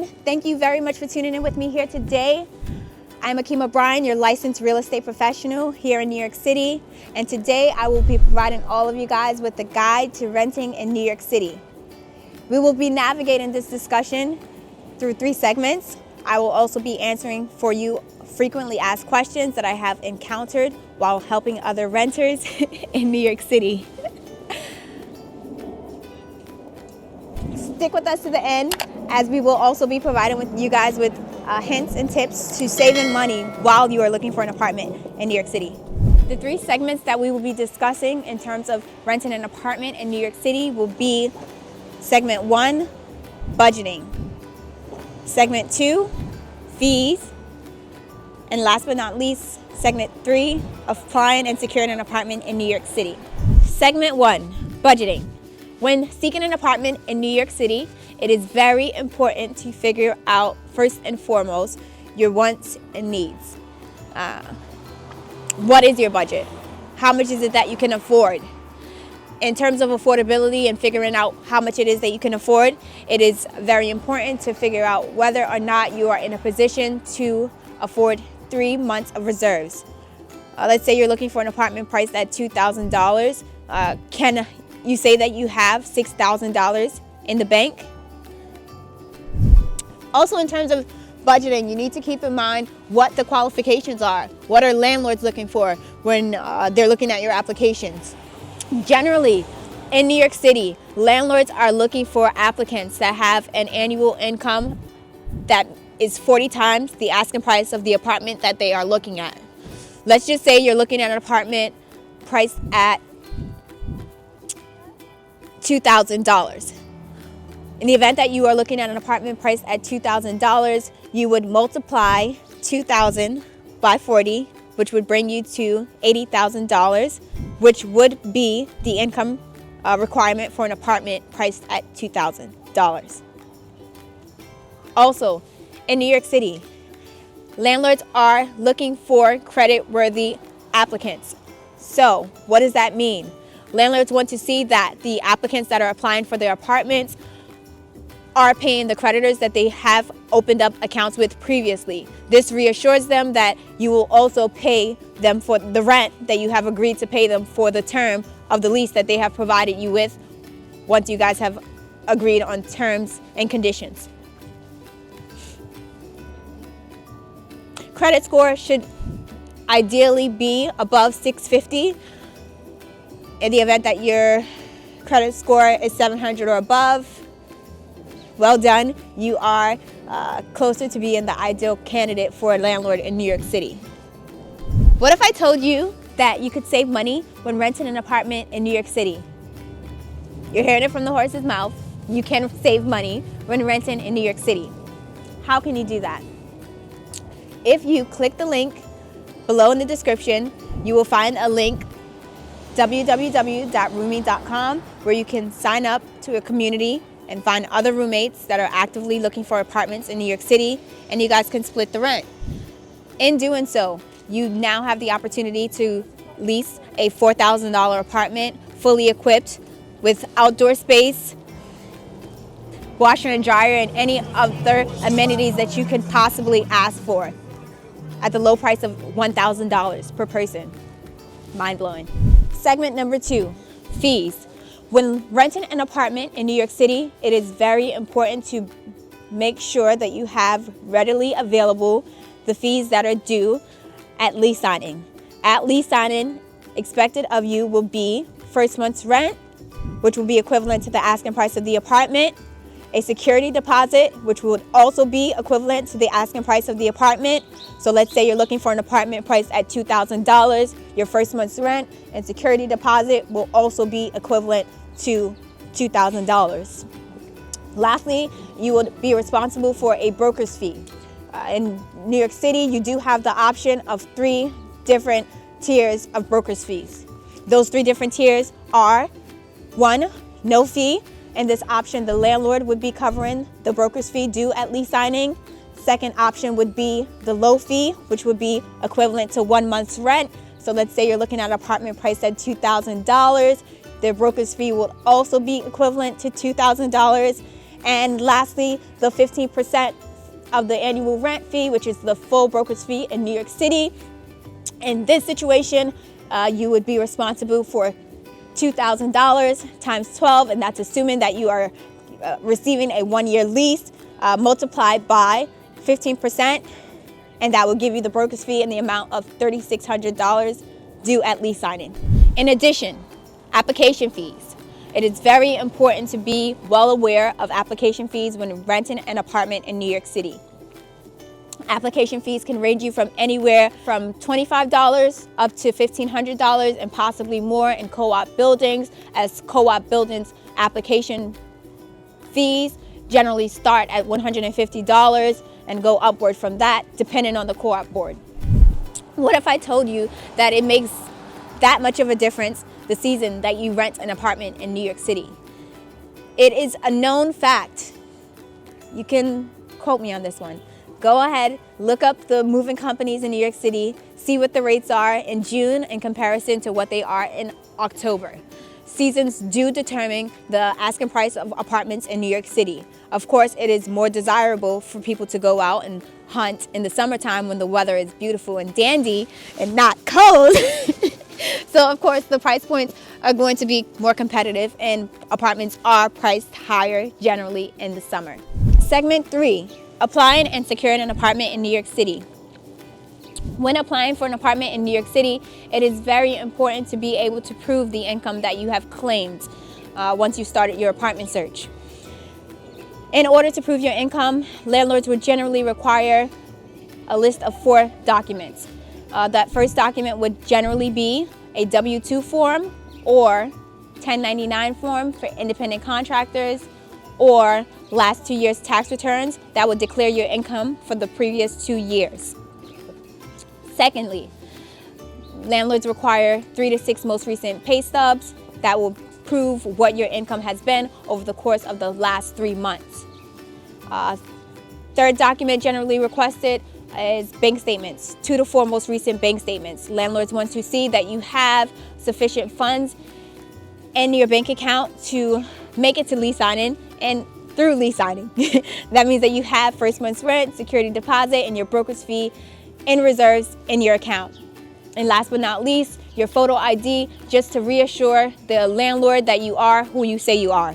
everyone. Thank you very much for tuning in with me here today. I'm Akeema Bryan, your licensed real estate professional here in New York City. And today I will be providing all of you guys with a guide to renting in New York City. We will be navigating this discussion through 3 segments. I will also be answering for you frequently asked questions that I have encountered while helping other renters in New York City. Stick with us to the end, as we will also be providing with you guys with hints and tips to saving money while you are looking for an apartment in New York City. The 3 segments that we will be discussing in terms of renting an apartment in New York City will be Segment 1, budgeting. Segment 2, fees. And last but not least, Segment 3, applying and securing an apartment in New York City. Segment 1, budgeting. When seeking an apartment in New York City, it is very important to figure out, first and foremost, your wants and needs. What is your budget? How much is it that you can afford? In terms of affordability and figuring out how much it is that you can afford, it is very important to figure out whether or not you are in a position to afford 3 months of reserves. Let's say you're looking for an apartment priced at $2,000. Can you say that you have $6,000 in the bank? Also, in terms of budgeting, you need to keep in mind what the qualifications are. What are landlords looking for when they're looking at your applications? Generally, in New York City, landlords are looking for applicants that have an annual income that is 40 times the asking price of the apartment that they are looking at. Let's just say you're looking at an apartment priced at $2,000. In the event that you are looking at an apartment priced at $2,000, you would multiply 2,000 by 40, which would bring you to $80,000, which would be the income requirement for an apartment priced at $2,000. Also, in New York City, landlords are looking for credit-worthy applicants. So, what does that mean? Landlords want to see that the applicants that are applying for their apartments are paying the creditors that they have opened up accounts with previously. This reassures them that you will also pay them for the rent that you have agreed to pay them for the term of the lease that they have provided you with once you guys have agreed on terms and conditions. Credit score should ideally be above 650. In the event that your credit score is 700 or above, well done. You are closer to being the ideal candidate for a landlord in New York City. What if I told you that you could save money when renting an apartment in New York City? You're hearing it from the horse's mouth. You can save money when renting in New York City. How can you do that? If you click the link below in the description, you will find a link, www.roomie.com, where you can sign up to a community and find other roommates that are actively looking for apartments in New York City, and you guys can split the rent. In doing so, you now have the opportunity to lease a $4,000 apartment, fully equipped with outdoor space, washer and dryer, and any other amenities that you could possibly ask for at the low price of $1,000 per person. Mind-blowing. Segment number 2, fees. When renting an apartment in New York City, it is very important to make sure that you have readily available the fees that are due at lease signing. At lease signing, expected of you will be first month's rent, which will be equivalent to the asking price of the apartment, a security deposit, which would also be equivalent to the asking price of the apartment. So let's say you're looking for an apartment priced at $2,000, your first month's rent and security deposit will also be equivalent to $2,000. Lastly, you would be responsible for a broker's fee. In New York City, you do have the option of 3 different tiers of broker's fees. Those 3 different tiers are: 1, no fee. In this option, the landlord would be covering the broker's fee due at lease signing. Second option would be the low fee, which would be equivalent to 1 month's rent. So let's say you're looking at an apartment priced at $2,000. Their broker's fee will also be equivalent to $2,000. And lastly, the 15% of the annual rent fee, which is the full brokerage fee in New York City. In this situation, you would be responsible for $2,000 times 12, and that's assuming that you are receiving a 1-year lease multiplied by 15%, and that will give you the brokerage fee in the amount of $3,600 due at lease signing. In addition, application fees. It is very important to be well aware of application fees when renting an apartment in New York City. Application fees can range you from anywhere from $25 up to $1,500 and possibly more in co-op buildings, as co-op buildings application fees generally start at $150 and go upward from that depending on the co-op board. What if I told you that it makes that much of a difference the season that you rent an apartment in New York City? It is a known fact. You can quote me on this one. Go ahead, look up the moving companies in New York City, see what the rates are in June in comparison to what they are in October. Seasons do determine the asking price of apartments in New York City. Of course, it is more desirable for people to go out and hunt in the summertime when the weather is beautiful and dandy and not cold. So of course, the price points are going to be more competitive and apartments are priced higher generally in the summer. Segment 3, applying and securing an apartment in New York City. When applying for an apartment in New York City, it is very important to be able to prove the income that you have claimed once you started your apartment search. In order to prove your income, landlords would generally require a list of 4 documents. That first document would generally be a W-2 form or 1099 form for independent contractors, or last 2 years tax returns that would declare your income for the previous 2 years. Secondly, landlords require 3 to 6 most recent pay stubs that will prove what your income has been over the course of the last 3 months. Third document generally requested is bank statements, 2 to 4 most recent bank statements. Landlords want to see that you have sufficient funds in your bank account to make it to lease signing and through lease signing. That means that you have first month's rent, security deposit, and your brokerage fee in reserves in your account. And last but not least, your photo ID, just to reassure the landlord that you are who you say you are.